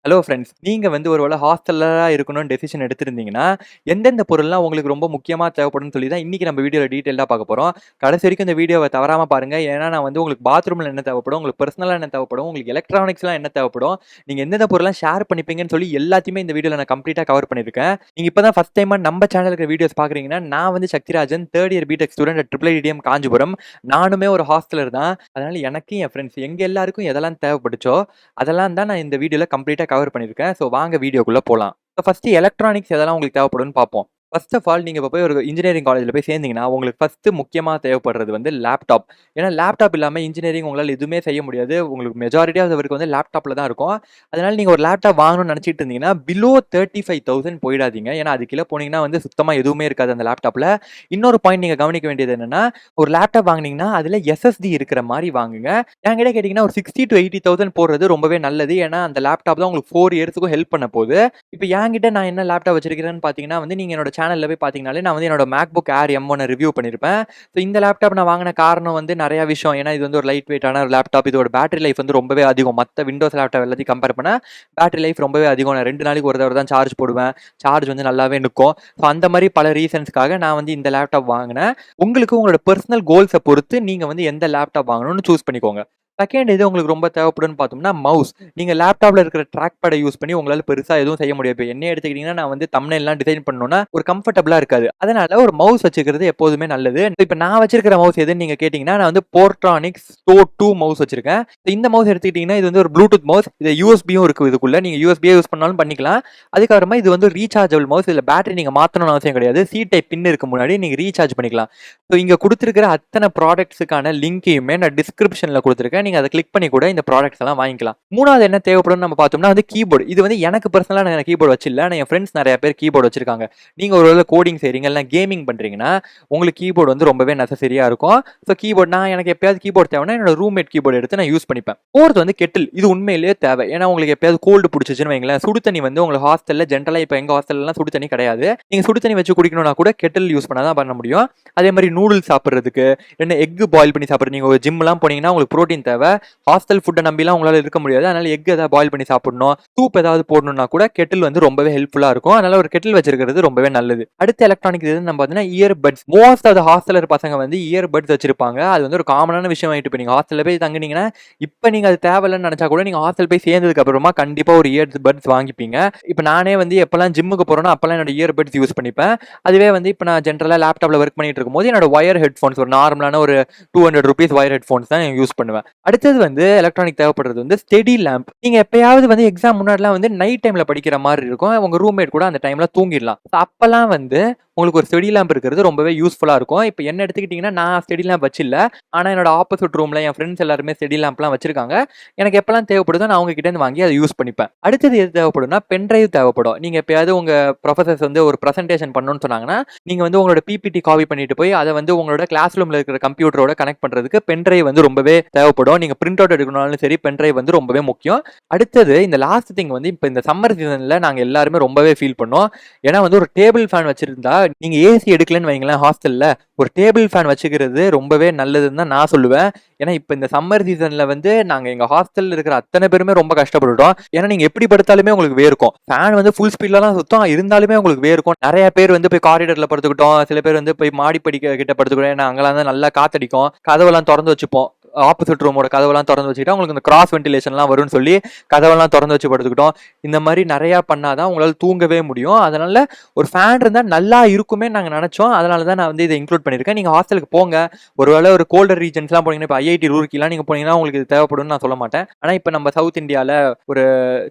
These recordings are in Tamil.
Hello friends. நீங்க வந்து ஒரு வேள ஹாஸ்டலரா இருக்கணும்னு டெசிஷன் எடுத்திருந்தீங்கன்னா, எந்தெந்த பொருள்லாம் உங்களுக்கு ரொம்ப முக்கியமா தேவைப்படும்னு சொல்லி தான் இன்னைக்கு நம்ம வீடியோல டீட்டெயில்டா பார்க்க போறோம். கடைசி வரைக்கும் இந்த வீடியோவ தவறாம பாருங்க. ஏன்னா நான் வந்து உங்களுக்கு பாத்ரூம்ல என்ன தேவைப்படும், உங்களுக்கு பெர்சனலா என்ன தேவைப்படும், உங்களுக்கு எலக்ட்ரானிக்ஸ்லாம் என்ன தேவைப்படும், நீங்க எந்தெந்த பொருள்லாம் ஷேர் பண்ணிப்பீங்கன்னு சொல்லி எல்லாத்தையுமே இந்த வீடியோல நான் கம்ப்ளீட்டா கவர் பண்ணியிருக்கேன். நீங்க இப்ப தான் ஃபர்ஸ்ட் டைமா நம்ம சேனலுக்கு வீடியோஸ் பார்க்குறீங்கன்னா, நான் வந்து Sakthirajan 3 year BTech student at IIITM Kanchipuram. நானுமே ஒரு ஹாஸ்டலர் தான். அதனால எனக்கு என் ஃப்ரெண்ட்ஸ் எங்க எல்லாருக்கும் எதெல்லாம் தேவைப்பட்டுச்சோ, அதெல்லாம் தான் நான் இந்த வீடியோல கம்ப்ளீட்டா கவர் பண்ணியிருக்கேன். ஸோ வாங்க வீடியோக்குள்ள போலாம். ஃபர்ஸ்ட் எலக்ட்ரானிக்ஸ் எதெல்லாம் உங்களுக்கு தேவைப்படும்னு பார்ப்போம். ஃபர்ஸ்ட் ஆஃப் ஆல் நீங்க இப்போ போய் ஒரு இன்ஜினியரிங் காலேஜ்ல போய் சேர்ந்தீங்கன்னா, உங்களுக்கு ஃபர்ஸ்ட் முக்கியமா தேவைப்படுறது வந்து லேப்டாப். ஏன்னா லேப்டாப் இல்லாம இன்ஜினியரிங் உங்களால எதுவுமே செய்ய முடியாது. உங்களுக்கு மெஜாரிட்டி ஆஃப் த ஒர்க் வந்து லேப்டாப்ல தான் இருக்கும். அதனால நீங்க ஒரு லேப்டாப் வாங்கணும்னு நினைச்சிட்டு இருந்தீங்கன்னா, பிலோ 35,000 போயிடாதீங்க. ஏன்னா அது கீழ போனீங்கன்னா வந்து சுத்தமா எதுவுமே இருக்காது அந்த லேப்டாப்ல. இன்னொரு பாயிண்ட் நீங்க கவனிக்க வேண்டியது என்னன்னா, ஒரு லேப்டாப் வாங்குனீங்கன்னா, அதுல SSD இருக்கிற மாரி வாங்குங்க. என்கிட்ட கேட்டீங்கன்னா ஒரு 60 to 80,000 போடுறது ரொம்பவே நல்லது. ஏன்னா அந்த லேப்டாப் தான் உங்களுக்கு 4 இயர்ஸ்க்கும் ஹெல்ப் பண்ண போகுது. இப்ப என்கிட்ட நான் என்ன லேப்டாப் வச்சிருக்கிறேன்னு பார்த்தீங்கன்னா வந்து, நீங்க என்னோட சேனல்ல போய் பார்த்தீங்கனாலே, நான் வந்து என்னோட MacBook Air M1 ரிவ்யூ பண்ணியிருப்பேன். ஸோ இந்த லேப்டாப் நான் வாங்கின காரணம் வந்து நெறைய விஷயம். ஏன்னா இது வந்து ஒரு லைட் வெயிட்டான ஒரு லேப்டாப். இதோட பேட்டரி லைஃப் வந்து ரொம்பவே அதிகம். மத்த விண்டோஸ் லேப்டாப் எல்லாத்தையும் கம்பேர் பண்ணா, பேட்டரி லைஃப் ரொம்பவே அதிகம். நான் 2 நாளைக்கு ஒரு தடவ தான் சார்ஜ் போடுவேன். சார்ஜ் வந்து நல்லாவே நிக்கும். ஸோ அந்த மாரி பல ரீசன்ஸ்க்காக நான் வந்து இந்த லேப்டாப் வாங்குனேன். உங்களுக்கு உங்களோட பெர்சனல் கோல்ஸ பொறுத்து நீங்க வந்து எந்த லேப்டாப் வாங்கணும்னு சூஸ் பண்ணிக்கோங்க. செகண்ட் இது உங்களுக்கு ரொம்ப தேவைப்படும்னு பார்த்தோம்னா, மவுஸ். நீங்க லேப்டாப்ல இருக்கிற ட்ராக் பேட யூஸ் பண்ணி உங்களால பெருசா எதுவும் செய்ய முடியாது. இப்ப என்னைய எடுத்துக்கிட்டீங்கன்னா, நான் வந்து தம்ப்நெயில்லாம் டிசைன் பண்ணணும்னா ஒரு கம்ஃபர்டபுளா இருக்காது. அதனால ஒரு மவுஸ் வச்சுக்கிறது எப்போதுமே நல்லது. இப்ப நான் வச்சிருக்கிற மவுஸ் எதுன்னு நீங்க கேட்டீங்கன்னா, நான் வந்து போர்ட்ரானிக்ஸ் ஸ்டோ 2 மவுஸ் வச்சிருக்கேன். இந்த மவுஸ் எடுத்துக்கிட்டீங்கன்னா, இது வந்து ஒரு ப்ளூடூத் மவுஸ். இது யூஎஸ்பியும் இருக்கு இதுக்குள்ள. நீங்க யூஎஸ்பியே யூஸ் பண்ணாலும் பண்ணிக்கலாம். அதுக்கப்புறமா இது வந்து ரீசார்ஜபிள் மவுஸ். இதுல பேட்டரி நீங்க மாத்தணும்னு அவசியம் கிடையாது. சி டைப் பின் இருக்கு முன்னாடி. நீங்க ரீசார்ஜ் பண்ணிக்கலாம். ஸோ இங்க குடுத்திருக்கிற அத்தனை ப்ராடக்ட்ஸுக்கான லிங்கையுமே நான் டிஸ்கிரிப்ஷன்ல குடுத்திருக்கேன். நீங்க அத கிளிக் பண்ணி கூட இந்த ப்ராடக்ட்ஸ் எல்லாம் வாங்கிக்கலாம். 3வது என்ன தேவைப்படும்னு நம்ம பார்த்தோம்னா வந்து கீபோர்டு. இது வந்து எனக்கு பெர்சனலா நான் கீபோர்டு வச்சில்ல. ஆனா என் ஃப்ரெண்ட்ஸ் நெறைய பேர் கீபோர்டு வச்சிருக்காங்க. நீங்க ஒருவேளை கோடிங் செய்றீங்க, இல்ல கேமிங் பண்றீங்கன்னா, உங்களுக்கு கீபோர்டு வந்து ரொம்பவே நெசசரியா இருக்கும். ஸோ கீபோர்டு நான் எனக்கு எப்பயாவது கீபோர்டு தேவைன்னா, என்னோட ரூம்மேட் கீபோர்டு எடுத்து நான் யூஸ் பண்ணிப்பேன். 4த் வந்து கெட்டில். இது உண்மையிலேயே தேவை. ஏன்னா உங்களுக்கு எப்பயாவது கோல்டு புடிச்சுச்சுன்னு வைங்களேன், சுடு தண்ணி வந்து உங்களுக்கு ஹாஸ்டல்ல ஜென்ரலா இப்ப எங்க ஹாஸ்டல்லலாம் சுடு தண்ணி கிடையாது. நீங்க சுடு தண்ணி வச்சு குடிக்கணும்னா கூட கெட்டில் யூஸ் பண்ணா தான் பண்ண முடியும். அதே மாரி நூடுல்ஸ் சாப்பிடுறதுக்கு, இல்ல எக் பாயில் பண்ணி சாப்பிடுறது. நீங்க ஒரு ஜிம்லாம் போனீங்கன்னா உங்களுக்கு புரோட்டீன் தேவை. ஹாஸ்டல் ஃபுட்ட நம்பிலாம் உங்களால இருக்க முடியாது. அதனால எக் ஏதாவது பாயில் பண்ணி சாப்பிடணும். சூப் ஏதாவது போடணும்னா கூட கெட்டில் வந்து ரொம்பவே ஹெல்ப்ஃபுல்லா இருக்கும். அதனால ஒரு கெட்டில் வச்சிருக்கிறது ரொம்பவே நல்லது. அடுத்த எலக்ட்ரானிக்ஸ் எதுன்னு நம்ம பார்த்தீங்கன்னா ear buds. Most of the hosteller பசங்க வந்து இயர் பட்ஸ் வச்சிருப்பாங்க. அது வந்து ஒரு காமனான விஷயம் ஆயிட்டு. இப்ப நீங்க ஹாஸ்டல்ல போய் தங்குனீங்கன்னா, இப்ப நீங்க அது தேவையில்லன்னு நினைச்சா கூட நீங்க ஹாஸ்டல் போய் சேர்ந்ததுக்கு அப்புறமா கண்டிப்பா ஒரு இயர் பட்ஸ் வாங்கிப்பீங்க. இப்ப நானே வந்து எப்பலாம் ஜிம்முக்கு போறேனோ அப்பலாம் என்னோட இயர் பட்ஸ் யூஸ் பண்ணிப்பேன். அதுவே வந்து இப்ப நான் ஜென்ரலா லேப்டாப்ல ஒர்க் பண்ணிட்டு இருக்கும்போது என்னோட வயர் ஹெட்ஃபோன்ஸ் ஒரு நார்மலான ஒரு ₹200 வயர் ஹெட்ஃபோன்ஸ் தான் யூஸ் பண்ணுவேன். அடுத்தது வந்து எலக்ட்ரானிக் தேவைப்படுறது வந்து ஸ்டெடி லேம்ப். நீங்க எப்பயாவது வந்து எக்ஸாம் முன்னாடிலாம் வந்து நைட் டைம்ல படிக்கிற மாரி இருக்கும். உங்க ரூம்மேட் கூட அந்த டைம்ல தூங்கிடலாம். அப்பலாம் வந்து உங்களுக்கு ஒரு ஸ்டெடி லேம்ப் இருக்கிறது ரொம்பவே யூஸ்ஃபுல்லா இருக்கும். இப்ப என்ன எடுத்துக்கிட்டீங்கன்னா, நான் ஸ்டெடி லேம்ப் வச்சில்ல. ஆனா என்னோட ஆப்போசிட் ரூம்ல என் ஃப்ரெண்ட்ஸ் எல்லாருமே ஸ்டெடி லேம்ப்லாம் வச்சிருக்காங்க. எனக்கு எப்பலாம் தேவைப்படுதோ நான் அவங்க கிட்ட இருந்து வாங்கி அதை யூஸ் பண்ணிப்பேன். அடுத்தது எது தேவைப்படும்னா, பென் டிரைவ் தேவைப்படும். நீங்க எப்பயாவது உங்க ப்ரொஃபசர்ஸ் வந்து ஒரு பிரசன்டேஷன் பண்ணணும்னு சொன்னாங்கன்னா, நீங்க வந்து உங்களோட பிபிடி காப்பி பண்ணிட்டு போய் அதை வந்து உங்களோட கிளாஸ் ரூம்ல இருக்கிற கம்ப்யூட்டரோட கனெக்ட் பண்றதுக்கு பென் டிரைவ் வந்து ரொம்பவே தேவைப்படும். நீங்க பிரிண்ட் அவுட் எடுக்கணும்னாலும் சரி, பென் டிரைவ் வந்து ரொம்பவே முக்கியம். அடுத்தது இந்த லாஸ்ட் திங் வந்து இப்ப இந்த சம்மர் சீசன்ல நாங்க எல்லாருமே ரொம்பவே ஃபீல் பண்ணோம். ஏன்னா வந்து ஒரு டேபிள் ஃபேன் வச்சிருந்தா, நீங்க ஏசி எடுக்கலன்னு வைங்களேன் ஹாஸ்டல்ல, ஒரு டேபிள் ஃபேன் வச்சுக்கிறது ரொம்பவே நல்லதுன்னு தான் நான் சொல்லுவேன். ஏன்னா இப்ப இந்த சம்மர் சீசன்ல வந்து நாங்க எங்க ஹாஸ்டல்ல இருக்கிற அத்தனை பேருமே ரொம்ப கஷ்டப்பட்டுட்டோம். ஏன்னா நீங்க எப்படி படுத்தாலுமே உங்களுக்கு வேர்க்கும். ஃபேன் வந்து ஃபுல் ஸ்பீட்ல தான் சுத்தம். இருந்தாலுமே உங்களுக்கு வேர்க்கும். நெறைய பேர் வந்து போய் காரிடார்ல படுத்துக்கிட்டோம். சில பேர் வந்து போய் மாடிப்படி கிட்ட படுத்துக்கிட்டோம். ஏன்னா அங்கெல்லாம் தான் நல்லா காத்தடிக்கும். கதவெல்லாம் தொறந்து வச்சுப்போம். ஆப்போசிட் ரூமோட கதவெல்லாம் தொறந்து வச்சுக்கிட்டா உங்களுக்கு இந்த கிராஸ் வென்டிலேஷன்லாம் வரும்னு சொல்லி கதவெல்லாம் தொறந்து வச்சு படுத்துக்கிட்டோம். இந்த மாதிரி நிறையா பண்ணாதான் உங்களால் தூங்கவே முடியும். அதனால ஒரு ஃபேன் இருந்தால் நல்லா இருக்குமே நாங்கள் நினச்சோம். அதனால தான் நான் வந்து இதை இன்க்ளூட் பண்ணியிருக்கேன். நீங்கள் ஹாஸ்டலுக்கு போங்க. ஒருவேளை ஒரு கோல்டர் ரீஜன்ஸ்லாம் போனீங்கன்னா, இப்போ ஐஐடி ரூர்க்கிலாம் நீங்கள் போனீங்கன்னா உங்களுக்கு இது தேவைப்படும்னு நான் சொல்ல மாட்டேன். ஆனால் இப்போ நம்ம சவுத் இந்தியாவில் ஒரு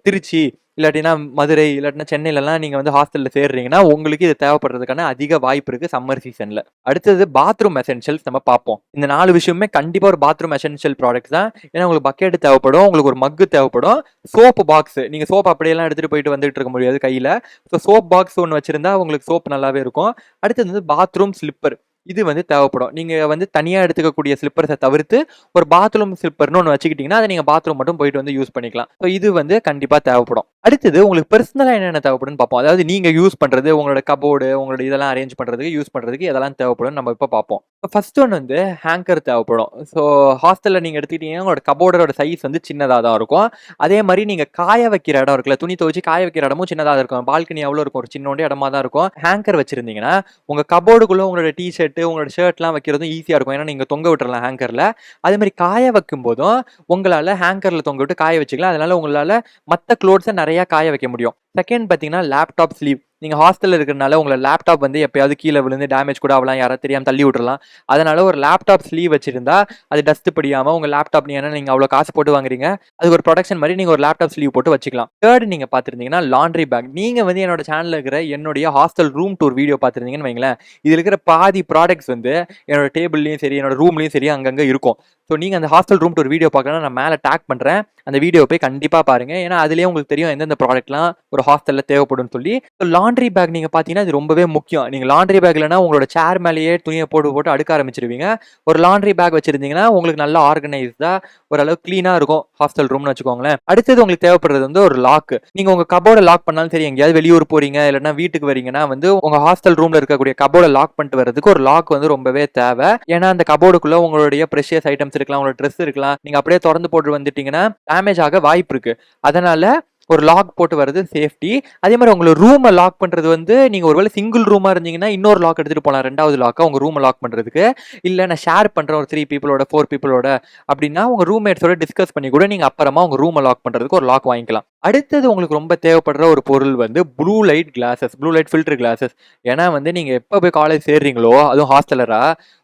திருச்சி இல்லாட்டினா மதுரை இல்லாட்டினா சென்னையிலலாம் நீங்கள் வந்து ஹாஸ்டலில் சேர்றீங்கன்னா உங்களுக்கு இது தேவைப்படுறதுக்கான அதிக வாய்ப்பு இருக்குது சம்மர் சீசனில். அடுத்தது பாத்ரூம் எசென்ஷியல்ஸ் நம்ம பார்ப்போம். இந்த 4 விஷயமே கண்டிப்பாக ஒரு பாத்ரூம் எசென்ஷியல் ப்ராடக்ட் தான். ஏன்னா உங்களுக்கு பக்கெட் தேவைப்படும், உங்களுக்கு ஒரு மக்கு தேவைப்படும், சோப்பு பாக்ஸ். நீங்கள் சோப் அப்படியெல்லாம் எடுத்துகிட்டு போயிட்டு வந்துட்டு இருக்க முடியாது கையில். ஸோ சோப் பாக்ஸ் ஒன்று வச்சுருந்தா உங்களுக்கு சோப் நல்லாவே இருக்கும். அடுத்தது வந்து பாத்ரூம் ஸ்லிப்பர். இது வந்து தேவைப்படும். நீங்க வந்து தனியா எடுத்துக்கக்கூடிய ஸ்லிப்பர்ஸை தவிர்த்து ஒரு பாத்ரூம் ஸ்லிப்பர்னு ஒன்று வச்சுக்கிட்டீங்கன்னா அதை நீங்க பாத்ரூம் மட்டும் போயிட்டு வந்து யூஸ் பண்ணிக்கலாம். ஸோ இது வந்து கண்டிப்பா தேவைப்படும். அடுத்தது உங்களுக்கு பெர்சனலா என்னென்ன தேவைப்படும்னு பார்ப்போம். அதாவது நீங்க யூஸ் பண்றது, உங்களோட கபோர்டு, உங்களோட இதெல்லாம் அரேஞ்ச் பண்றதுக்கு, யூஸ் பண்றதுக்கு எதெல்லாம் தேவைப்படும்னு நம்ம இப்ப பார்ப்போம். ஃபர்ஸ்ட் ஒன் வந்து ஹேங்கர் தேவைப்படும். ஸோ ஹாஸ்டல்ல நீங்க எடுத்துக்கிட்டீங்கன்னா, உங்களோட கபோர்டோட சைஸ் வந்து சின்னதா தான் இருக்கும். அதே மாரி நீங்க காய வைக்கிற இடம் இருக்குல்ல, துணி துவைச்சு காய வைக்கிற இடமும் சின்னதா தான் இருக்கும். பால்கனி எவ்வளோ இருக்கும்? ஒரு சின்னோண்டு இடமா தான் இருக்கும். ஹேங்கர் வச்சிருந்தீங்கன்னா, உங்க கபோர்டுக்குள்ள உங்களோட டீ ஷர்ட், உங்களோட ஷர்ட்லாம் வைக்கிறதும் ஈஸியா இருக்கும். ஏன்னா நீங்க தொங்க விட்டுறலாம் ஹேங்கர்ல. அதே மாரி காய வைக்கும்போதும் உங்களால ஹேங்கர்ல தொங்க விட்டு காய வச்சுக்கலாம். அதனால உங்களால மத்த குளோத்ஸ நெறைய காய வைக்க முடியும். செகண்ட் பார்த்தீங்கன்னா, லேப்டாப் ஸ்லீவ். நீங்க ஹாஸ்டல்ல இருக்கிறனால உங்களோட லேப்டாப் வந்து எப்பயாவது கீழ விழுந்து டேமேஜ் கூட ஆகலாம். யாராவது தெரியாம தள்ளி விட்டுறலாம். அதனால ஒரு லேப்டாப் ஸ்லீவ் வச்சிருந்தா, அது டஸ்ட் படியாம உங்க லேப்டாப் ஏன்னா நீங்க அவ்வளோ காசு போட்டு வாங்குறீங்க. அதுக்கு ஒரு ப்ரொடெக்ஷன் மாரி நீங்க ஒரு லேப்டாப் ஸ்லீவ் போட்டு வச்சுக்கலாம். தேர்ட் நீங்க பார்த்திருந்தீங்கன்னா, லாண்ட்ரி பேக். நீங்க வந்து என்னோட சேனல்ல இருக்கிற என்னுடைய ஹாஸ்டல் ரூம் டூர் வீடியோ பார்த்திருந்தீங்கன்னு வைங்களேன், இதுல இருக்கிற பாதி ப்ராடக்ட்ஸ் வந்து என்னோட டேபிள்லயும் சரி, என்னோட ரூம்லயும் சரி அங்கங்க இருக்கும். ஸோ நீங்க அந்த ஹாஸ்டல் ரூம் டூர் வீடியோ பார்க்கணும்னா நான் மேல டேக் பண்றேன். அந்த வீடியோ போய் கண்டிப்பா பாருங்க. ஏன்னா அதிலேயே உங்களுக்கு தெரியும் எந்தெந்த ப்ராடக்ட்லாம் ஒரு ஹாஸ்டல்ல தேவைப்படும்னு சொல்லி. லாண்ட்ரி பேக் நீங்க பார்த்தீங்கன்னா, இது ரொம்பவே முக்கியம். நீங்க லாண்ட்ரி பேக் இல்லன்னா உங்களோட சேர் மேலேயே துணிய போட்டு போட்டு அடுக்க ஆரம்பிச்சுருவீங்க. ஒரு லாண்ட்ரி பேக் வச்சிருந்தீங்கன்னா, உங்களுக்கு நல்லா ஆர்கனைஸ்டா ஓரளவு கிளீனா இருக்கும் ஹாஸ்டல் ரூம்னு வச்சுக்கோங்களேன். அடுத்தது உங்களுக்கு தேவைப்படுறது வந்து ஒரு லாக். நீங்க உங்க கபோர்ட லாக் பண்ணாலும் சரி, எங்கேயாவது வெளியூர் போறீங்க, இல்லன்னா வீட்டுக்கு வரீங்கன்னா வந்து உங்க ஹாஸ்டல் ரூம்ல இருக்கக்கூடிய கபோர்ட லாக் பண்ணிட்டு வரதுக்கு ஒரு லாக் வந்து ரொம்பவே தேவை. ஏன்னா அந்த கபோர்டுக்குள்ள உங்களுடைய பிரஷியஸ் ஐட்டம்ஸ் இருக்கலாம், உங்களோட ட்ரெஸ் இருக்கலாம். நீங்க அப்படியே தொறந்து போட்டு வந்துட்டீங்கன்னா, டேமேஜ் ஆக வாய்ப்பு இருக்கு. அதனால ஒரு லாக் போட்டு வரது சேஃப்டி. அதே மாரி உங்கள ரூம லாக் பண்றது வந்து நீங்க ஒருவேளை சிங்கிள் ரூமா இருந்தீங்கன்னா, இன்னொரு லாக் எடுத்துட்டு போலாம். 2வது லாக்கா உங்க ரூம லாக் பண்றதுக்கு. இல்ல நான் ஷேர் பண்றேன் ஒரு 3 பீப்பிளோட, 4 பீப்பிளோட அப்படின்னா, உங்க ரூம்மேட்ஸோட டிஸ்கஸ் பண்ணி கூட நீங்க அப்புறமா உங்க ரூம லாக் பண்றதுக்கு ஒரு லாக் வாங்கிக்கலாம். அடுத்தது உங்களுக்கு ரொம்ப தேவைப்படுற ஒரு பொருள் வந்து blue light classes, blue light filter classes. ஏன்னா வந்து நீங்க எப்ப போய் காலேஜ் சேர்றீங்களோ, அதுவும் ஹாஸ்டலரா,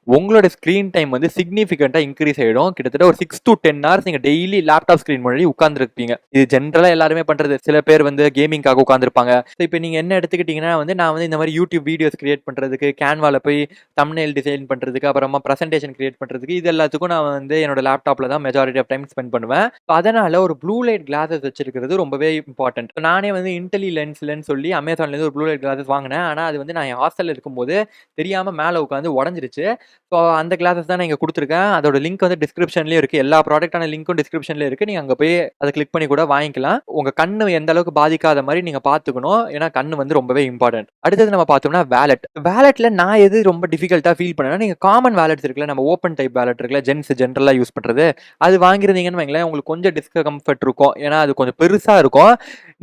உங்களோட ஸ்க்ரீன் டைம் வந்து சிக்னிஃபிகன்ட்டா இன்க்ரீஸ் ஆயிடும். கிட்டத்தட்ட ஒரு 6 to 10 ஹார்ஸ் நீங்க டெய்லி லேப்டாப் ஸ்க்ரீன் முன்னாடி உட்கார்ந்திருப்பீங்க. இது ஜென்ரலா எல்லாருமே பண்றது. சில பேர் வந்து கேமிங்காக உட்கார்ந்திருப்பாங்க. இப்ப நீங்க என்ன எடுத்துக்கிட்டீங்கன்னா வந்து, நான் வந்து இந்த மாரி யூடியூப் வீடியோஸ் கிரியேட் பண்றதுக்கு, கேன்வால போய் தம்ப்நெயில் டிசைன் பண்றதுக்கு, அப்புறமா பிரசன்டேஷன் கிரியேட் பண்றதுக்கு, இது எல்லாத்துக்கும் நான் வந்து என்னோட லேப்டாப்ல தான் மெஜாரிட்டி ஆஃப் டைம் ஸ்பெண்ட் பண்ணுவேன். அதனால ஒரு ப்ளூ லைட் கிளாஸஸ் வச்சிருக்கிறது ரொம்பவே இம்பார்ட்டன்ட். நானே வந்து இன்டெலி லென்ஸ்லன்னு சொல்லி அமேசான்லேருந்து ஒரு ப்ளூ லைட் கிளாஸஸ் வாங்கினேன். ஆனா அது வந்து நான் என் ஹாஸ்டல்ல இருக்கும்போது தெரியாம மேல உட்காந்து உடைஞ்சிருச்சு. ஸோ அந்த கிளாஸஸ் தான் நான் இங்க குடுத்துருக்கேன். அதோட லிங்க் வந்து டிஸ்கிரிப்ஷன்லயும் இருக்கு. எல்லா ப்ராடக்ட்டான லிங்க்கும் டிஸ்கிரிப்ஷன்ல இருக்கு. நீங்க அங்க போய் அத கிளிக் பண்ணி கூட வாங்கிக்கலாம். உங்க கண்ணு எந்த அளவுக்கு பாதிக்காத மாரி நீங்க பார்த்துக்கணும். ஏன்னா கண்ணு வந்து ரொம்பவே இம்பார்ட்டன்ட். அடுத்தது நம்ம பார்த்தோம்னா வாலெட். வாலெட்ல நான் எது ரொம்ப டிஃபிகல்ட்டா ஃபீல் பண்ணேன்னா, நீங்க காமன் வாலெட்ஸ் இருக்குல்ல, நம்ம ஓப்பன் டைப் வாலெட் இருக்குல்ல, ஜென்ரலா யூஸ் பண்றது. அது வாங்கியிருந்தீங்கன்னு வைங்களேன், உங்களுக்கு கொஞ்சம் டிஸ்கம்ஃபர்ட் இருக்கும். ஏன்னா அது கொஞ்சம் பெருசா இருக்கும்.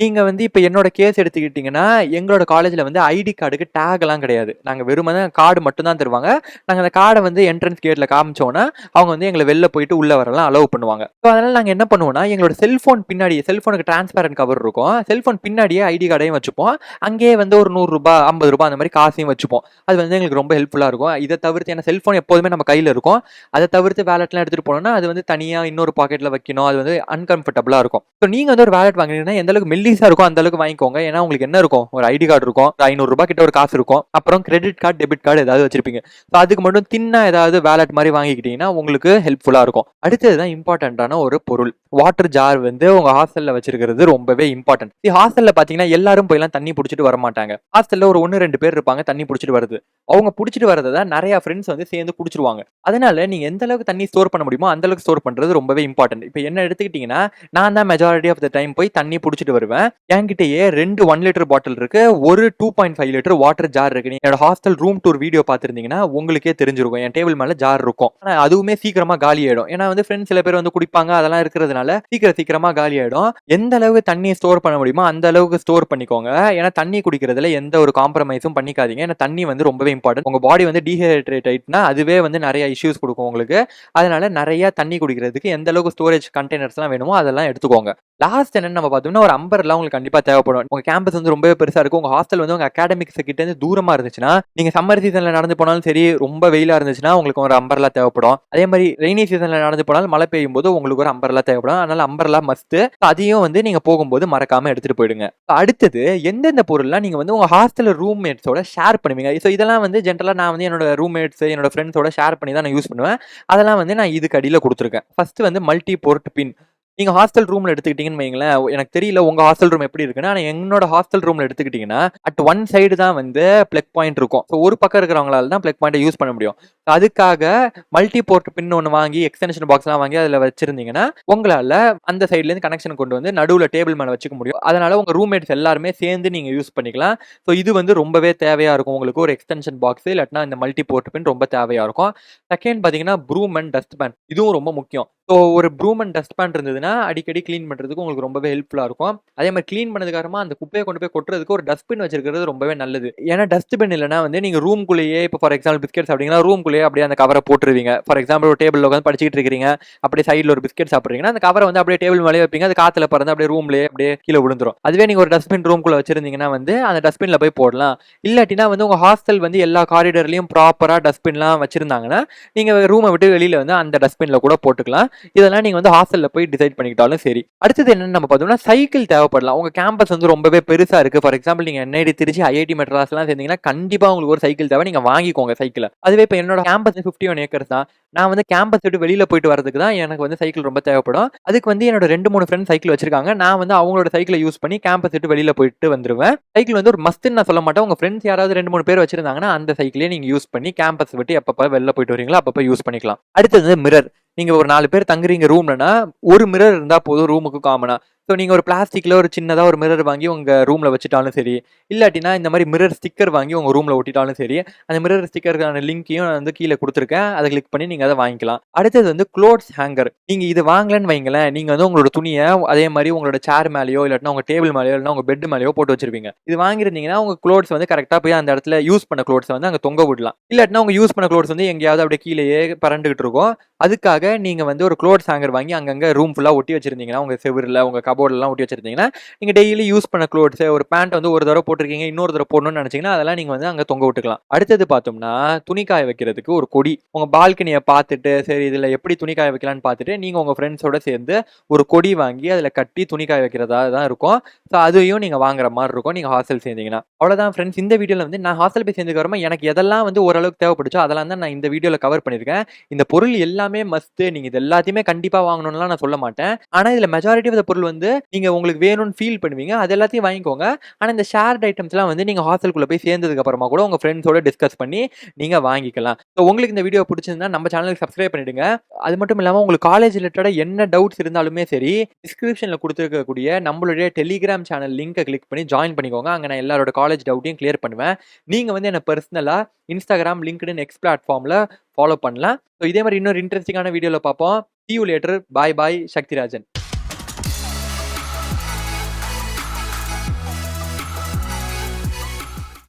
நீங்க வந்து இப்ப என்னோட கேஸ் எடுத்துக்கிட்டீங்கன்னா, எங்களோட காலேஜ்ல வந்து ஐடி கார்டுக்கு டேக்லாம் கிடையாது. நாங்க வெறுமனே கார்டு மட்டும் தான் தருவாங்க. நாங்க அந்த கார்ட வந்து என்ட்ரன்ஸ் கேட்ல காமிச்சோம்னா, அவங்க வந்து எங்கள வெளில போயிட்டு உள்ள வரலாம் அலோவ் பண்ணுவாங்க. ஸோ அதனால நாங்க என்ன பண்ணுவோம்னா, எங்களோட செல்ஃபோன் பின்னாடி செல்ஃபோனுக்கு டிரான்ஸ்பேரன்ட் கவர் இருக்கும். செல்ஃபோன் பின்னாடியே ஐடி கார்டையும் வச்சுப்போம். அங்கேயே வந்து ஒரு ரூ. 100 ரூ. 50 அந்த மாரி காசையும் வச்சுப்போம். அது வந்து எங்களுக்கு ரொம்ப ஹெல்ப்ஃபுல்லா இருக்கும். இத தவிர்த்து ஏன்னா செல்ஃபோன் எப்போதுமே நம்ம கையில இருக்கும். அத தவிர்த்து வாலெட்லாம் எடுத்துட்டு போனோம்னா, அது வந்து தனியா இன்னொரு பாக்கெட்ல வைக்கணும். அது வந்து அன்கம்ஃபர்டபுளா இருக்கும். ஸோ நீங்க வந்து ஒரு வாலெட் வாங்குனீங்கன்னா, எந்த அளவுக்கு மெல்லிசா இருக்கோ அந்த அளவுக்கு வாங்கிக்கோங்க. ஏன்னா உங்களுக்கு என்ன இருக்கும்? ஒரு ஐடி கார்டு இருக்கும். ரூ. 500 கிட்ட ஒரு காசு இருக்கும். அப்புறம் கிரெடிட் கார்டு, டெபிட் கார்டு ஏதாவது வச்சிருப்பீங்க. ஸோ அதுக்கு மட்டும் தின்னா ஏதாவது வாலெட் மாரி வாங்கிக்கிட்டீங்கன்னா, உங்களுக்கு ஹெல்ப்ஃபுல்லா இருக்கும். அடுத்தது தான் இம்பார்ட்டன்ட்டான ஒரு பொருள். வாட்டர் ஜார் வந்து உங்க ஹாஸ்டல்ல வச்சிருக்கிறது ரொம்பவே இம்பார்ட்டன்ட். ஹாஸ்டல்ல பார்த்தீங்கன்னா, எல்லாரும் போய்லாம் தண்ணி புடிச்சிட்டு வரமாட்டாங்க. ஹாஸ்டல்ல ஒரு 1, 2 பேர் இருப்பாங்க தண்ணி புடிச்சிட்டு வரது. அவங்க புடிச்சிட்டு வரத தான் நெறைய ஃப்ரெண்ட்ஸ் வந்து சேர்ந்து குடிச்சிருவாங்க. அதனால நீங்க எந்த அளவுக்கு தண்ணி ஸ்டோர் பண்ண முடியுமோ, அந்த அளவுக்கு ஸ்டோர் பண்றது ரொம்பவே இம்பார்ட்டன்ட். இப்ப என்ன எடுத்துக்கிட்டீங்கன்னா, நான் தான் மெஜாரிட்டி ஆஃப் த டைம் போய் தண்ணி புடிச்சிட்டு வருவேன். என்கிட்டயே 2 1 லிட்டர் பாட்டில் இருக்கு. ஒரு 2.5 லிட்டர் வாட்டர் ஜார் இருக்கு. நீங்க என்னோட ஹாஸ்டல் ரூம் டூர் வீடியோ பார்த்திருந்தீங்கன்னா, உங்களுக்கே தெரிஞ்சிருக்கும். என் டேபிள் மேல ஜார் இருக்கும். ஆனா அதுவுமே சீக்கிரமா காலியாயிடும். ஏன்னா வந்து ஃப்ரெண்ட்ஸ் சில பேர் வந்து குடிப்பாங்க. அதெல்லாம் இருக்கிறதுனால சீக்கிரமா காலியாயிடும். எந்த அளவுக்கு தண்ணிய ஸ்டோர் பண்ண முடியுமோ, அந்த அளவுக்கு ஸ்டோர் பண்ணிக்கோங்க. ஏன்னா தண்ணி குடிக்கிறதுல எந்த ஒரு காம்ப்ரமைஸும் பண்ணிக்காதீங்க. ஏன்னா தண்ணி வந்து ரொம்பவே இம்பார்ட்டன்ட். உங்க பாடி வந்து டீஹைட்ரேட் ஆயிட்டுனா அதுவே வந்து நெறைய இஷ்யூஸ் குடுக்கும் உங்களுக்கு. அதனால நெறைய தண்ணி குடிக்கிறதுக்கு எந்த அளவுக்கு ஸ்டோரேஜ் கண்டெய்னர்ஸ்லாம் வேணுமோ அதெல்லாம் எடுத்துக்கோங்க. லாஸ்ட் என்னன்னு நம்ம பார்த்தோம்னா, ஒரு அம்பர்லா உங்களுக்கு கண்டிப்பா தேவைப்படும். உங்க கேம்பஸ் வந்து ரொம்பவே பெருசா இருக்கும். உங்க ஹாஸ்டல் வந்து உங்க அகாடமிக்ஸ் கிட்ட இருந்து தூரமா இருந்துச்சுன்னா, நீங்க சம்மர் சீசன்ல நடந்து போனாலும் சரி, ரொம்ப வெயிலா இருந்துச்சுன்னா உங்களுக்கு ஒரு அம்பர்லா தேவைப்படும். அதே மாரி ரெய்னி சீசன்ல நடந்து போனாலும் மழை பெய்யும்போது உங்களுக்கு ஒரு அம்பர்லா தேவைப்படும். அதனால அம்பர்லா மஸ்ட். அதையும் வந்து நீங்க போகும்போது மறக்காம எடுத்துட்டு போயிடுங்க. அடுத்தது எந்தெந்த பொருள்லாம் நீங்க வந்து உங்க ஹாஸ்டல் ரூம்மேட்ஸோட ஷேர் பண்ணுவீங்க? ஸோ இதெல்லாம் வந்து ஜென்ரலா நான் வந்து என்னோட ரூம்மேட்ஸ், என்னோட ஃப்ரெண்ட்ஸோட ஷேர் பண்ணி தான் நான் யூஸ் பண்ணுவேன். அதெல்லாம் வந்து நான் இதுக்கு அடியில குடுத்துருக்கேன். ஃபர்ஸ்ட் வந்து மல்டி போர்ட் பின். நீங்க ஹாஸ்டல் ரூம்ல எடுத்துக்கிட்டீங்கன்னு வைங்களேன், எனக்கு தெரியல உங்க ஹாஸ்டல் ரூம் எப்படி இருக்குன்னு. ஆனா என்னோட ஹாஸ்டல் ரூம்ல எடுத்துக்கிட்டீங்கன்னா, அட் ஒன் சைடு தான் வந்து பிளக் பாயிண்ட் இருக்கும். ஸோ ஒரு பக்கம் இருக்கிறவங்களால தான் பிளக் பாயிண்ட்ட யூஸ் பண்ண முடியும். அதுக்காக மல்டி போர்ட் பின் ஒண்ணு வாங்கி, எக்ஸ்டென்ஷன் பாக்ஸ்லாம் வாங்கி அதுல வச்சிருந்தீங்கன்னா, உங்களால அந்த சைட்லேருந்து கனெக்ஷன் கொண்டு வந்து நடுவுல டேபிள் மேல வச்சுக்க முடியும். அதனால உங்க ரூம்மேட்ஸ் எல்லாருமே சேர்ந்து நீங்க யூஸ் பண்ணிக்கலாம். ஸோ இது வந்து ரொம்பவே தேவையா இருக்கும். உங்களுக்கு ஒரு எக்ஸ்டென்ஷன் பாக்ஸ் இல்லாட்டினா இந்த மல்டி போர்ட் பின் ரொம்ப தேவையா இருக்கும். செகண்ட் பார்த்தீங்கன்னா, ப்ரூம் அண்ட் டஸ்ட் பேன். இதுவும் ரொம்ப முக்கியம். ஸோ ஒரு ப்ரூம் அண்ட் டஸ்ட் பேன் இருந்ததுன்னா, அடிக்கடி கிளீன் பண்றதுக்கு உங்களுக்கு ரொம்பவே ஹெல்ப்ஃபுல்லா இருக்கும். அதே மாரி கிளீன் பண்ணதுக்கு அப்புறமா அந்த குப்பைய கொண்டு போய் கொட்டுறதுக்கு ஒரு டஸ்ட்பின் வச்சிருக்கிறது ரொம்பவே நல்லது. ஏன்னா டஸ்ட்பின் இல்லன்னா வந்து நீங்க ரூம்குள்ளேயே இப்போ ஃபார் எக்ஸாம்பிள் பிஸ்கெட் சாப்பிட்டீங்கன்னா, ரூம்குள்ளேயே அப்படியே அந்த கவர போட்டுருவீங்க. ஃபார் எக்ஸாம்பிள் ஒரு டேபிள்ல உட்கார்ந்து படிச்சுக்கிட்டு இருக்கிறீங்க. அப்படியே சைடுல ஒரு பிஸ்கெட் சாப்பிடுறீங்கன்னா, அந்த கவர வந்து அப்படியே டேபிள் மேலயே வைப்பீங்க. அது காத்துல பறந்து அப்படியே ரூம்லயே அப்படியே கீழ விழுந்துரும். அதுவே நீங்க ஒரு டஸ்ட்பின் ரூம்குள்ள வச்சிருந்தீங்கன்னா வந்து அந்த டஸ்ட்பின்ல போய் போடலாம். இல்லாட்டினா வந்து உங்க ஹாஸ்டல் வந்து எல்லா காரிடார்லயும் ப்ராப்பரா டஸ்ட்பின்லாம் வச்சிருந்தாங்கன்னா, நீங்க ரூம விட்டு வெளியில வந்து அந்த டஸ்ட்பின்ல கூட போட்டுக்கலாம். இதெல்லாம் நீங்க வந்து ஹாஸ்டல்ல போய் டிசைட் பண்ணிக்கிட்டாலும் சரி. அடுத்தது என்னன்னு நம்ம பார்த்தோம்னா, சைக்கிள் தேவைப்படலாம். உங்க கேம்பஸ் வந்து ரொம்பவே பெருசா இருக்கு. ஃபார் எக்ஸாம்பிள் நீங்க என்ஐடி திருச்சி, ஐஐடி மெட்ராஸ்லாம் சேர்ந்தீங்கன்னா, கண்டிப்பா உங்களுக்கு ஒரு சைக்கிள் தேவை. நீங்க வாங்கிக்கோங்க சைக்கிள. அதுவே இப்ப என்னோட கேம்பஸ் 51 ஏக்கர்ஸ் தான். நான் வந்து கேம்பஸ் விட்டு வெளியில போயிட்டு வரதுக்கு தான் எனக்கு வந்து சைக்கிள் ரொம்ப தேவைப்படும். அதுக்கு வந்து என்னோட 2, 3 ஃப்ரெண்ட்ஸ் சைக்கிள் வச்சிருக்காங்க. நான் வந்து அவங்களோட சைக்கிள யூஸ் பண்ணி கேம்பஸ் விட்டு வெளியில போயிட்டு வந்துருவேன். சைக்கிள் வந்து ஒரு மஸ்ட்ன்னு நான் சொல்ல மாட்டேன். உங்க ஃப்ரெண்ட்ஸ் யாராவது 2, 3 பேர் வச்சிருந்தாங்கன்னா, அந்த சைக்கிளே நீங்க யூஸ் பண்ணி கேம்பஸ் விட்டு எப்பப்ப வெளில போயிட்டு வரீங்களோ, அப்பப்ப யூஸ் பண்ணிக்கலாம். அடுத்தது மிரர். நீங்க ஒரு 4 பேர் தங்குறீங்க ரூம்லனா, ஒரு மிரர் இருந்தா போதும் ரூமுக்கு காமனா. ஸோ நீங்க ஒரு பிளாஸ்டிக்ல ஒரு சின்னதா ஒரு மிரர் வாங்கி உங்க ரூம்ல வச்சுட்டாலும் சரி, இல்லாட்டினா இந்த மாரி மிரர் ஸ்டிக்கர் வாங்கி உங்க ரூம்ல ஒட்டிட்டாலும் சரி, அந்த மிரர் ஸ்டிக்கருக்கான லிங்க்கையும் நான் வந்து கீழ குடுத்துருக்கேன். அத கிளிக் பண்ணி நீங்க அத வாங்கிக்கலாம். அடுத்தது வந்து குளோத்ஸ் ஹேங்கர். நீங்க இது வாங்கலன்னு வைங்களேன், நீங்க வந்து உங்களோட துணிய அதே மாரி உங்களோட சேர் மேலயோ, இல்லாட்டினா உங்க டேபிள் மேலயோ, இல்லனா உங்க பெட் மேலயோ போட்டு வச்சிருப்பீங்க. இது வாங்கியிருந்தீங்கன்னா, உங்க குளோத்ஸ் வந்து கரெக்ட்டா போய் அந்த இடத்துல யூஸ் பண்ண குளோத்ஸ வந்து அங்க தொங்க விடலாம். இல்லாட்டினா உங்க யூஸ் பண்ண குளோத்ஸ் வந்து எங்கேயாவது அப்படியே கீழயே பரண்டுகிட்டு இருக்கும். அதுக்காக நீங்க வந்து ஒரு குளோத்ஸ் ஹேங்கர் வாங்கி அங்கங்க ரூம் ஃபுல்லா ஒட்டி வச்சிருந்தீங்கன்னா, உங்க செவுருல, உங்க கபோர்ட்லலாம் ஒட்டி வச்சிருந்தீங்கன்னா, நீங்க டெய்லி யூஸ் பண்ண குளோத்ஸ் ஒரு பேண்ட் வந்து ஒரு தடவ போட்டிருக்கீங்க, இன்னொரு தடவ போடணும்னு நினைச்சீங்கன்னா, அதெல்லாம் நீங்க வந்து அங்க தொங்க விட்டுக்கலாம். அடுத்தது பார்த்தோம்னா, துணி காய வைக்கிறதுக்கு ஒரு கொடி. உங்க பால்கனிய பார்த்துட்டு, சரி இதுல எப்படி துணி காய வைக்கலாம்னு பார்த்துட்டு, நீங்க உங்க ஃப்ரெண்ட்ஸோட சேர்ந்து ஒரு கொடி வாங்கி அதுல கட்டி துணி காய வைக்கிறதா தான் இருக்கும். ஸோ அதையும் நீங்க வாங்குற மாரி இருக்கும், நீங்க ஹாஸ்டல் சேர்ந்தீங்கன்னா. அவ்வளோதான் ஃப்ரெண்ட்ஸ். இந்த வீடியோல வந்து நான் ஹாஸ்டல் போய் சேர்ந்ததுக்கு அப்புறமா எனக்கு எதெல்லாம் வந்து ஓரளவுக்கு தேவைப்பட்டுச்சோ, அதெல்லாம் தான் நான் இந்த வீடியோல கவர் பண்ணியிருக்கேன். இந்த பொருள் எல்லாமே மஸ்ட். நீங்க இது எல்லாத்தையுமே கண்டிப்பா வாங்கணும்லாம் நான் சொல்ல மாட்டேன். ஆனா இதுல மெஜாரிட்டி ஆஃப் த பொருள் வந்து நீங்க உங்களுக்கு வேணும்னு ஃபீல் பண்ணுவீங்க. அது எல்லாத்தையும் வாங்கிக்கோங்க. ஆனா இந்த ஷேர்ட் ஐட்டம்ஸ்லாம் வந்து நீங்க ஹாஸ்டலுக்குள்ள போய் சேர்ந்ததுக்கு அப்புறமா கூட உங்க ஃப்ரெண்ட்ஸோட டிஸ்கஸ் பண்ணி நீங்க வாங்கிக்கலாம். ஸோ உங்களுக்கு இந்த வீடியோ பிடிச்சிருந்தா நம்ம சேனலுக்கு சப்ஸ்கிரைப் பண்ணிடுங்க. அது மட்டும் இல்லாம உங்களுக்கு காலேஜ் ரிலேட்டடா என்ன டவுட்ஸ் இருந்தாலுமே சரி, டிஸ்கிரிப்ஷன்ல குடுத்திருக்கக்கூடிய நம்மளுடைய டெலிகிராம் சேனல் லிங்க கிளிக் பண்ணி ஜாயின் பண்ணிக்கோங்க. அங்க நான் எல்லாரோட காலேஜ் டவுட்டையும் கிளியர் பண்ணுவேன். நீங்க வந்து என்ன பெர்சனலா Instagram, LinkedIn, X பிளாட்ஃபார்ம்ல ஃபாலோ பண்ணலாம். ஸோ இதே மாரி இன்னொரு இன்ட்ரஸ்டிங்கான வீடியோல பார்ப்போம். See you later. Bye bye. Sakthirajan.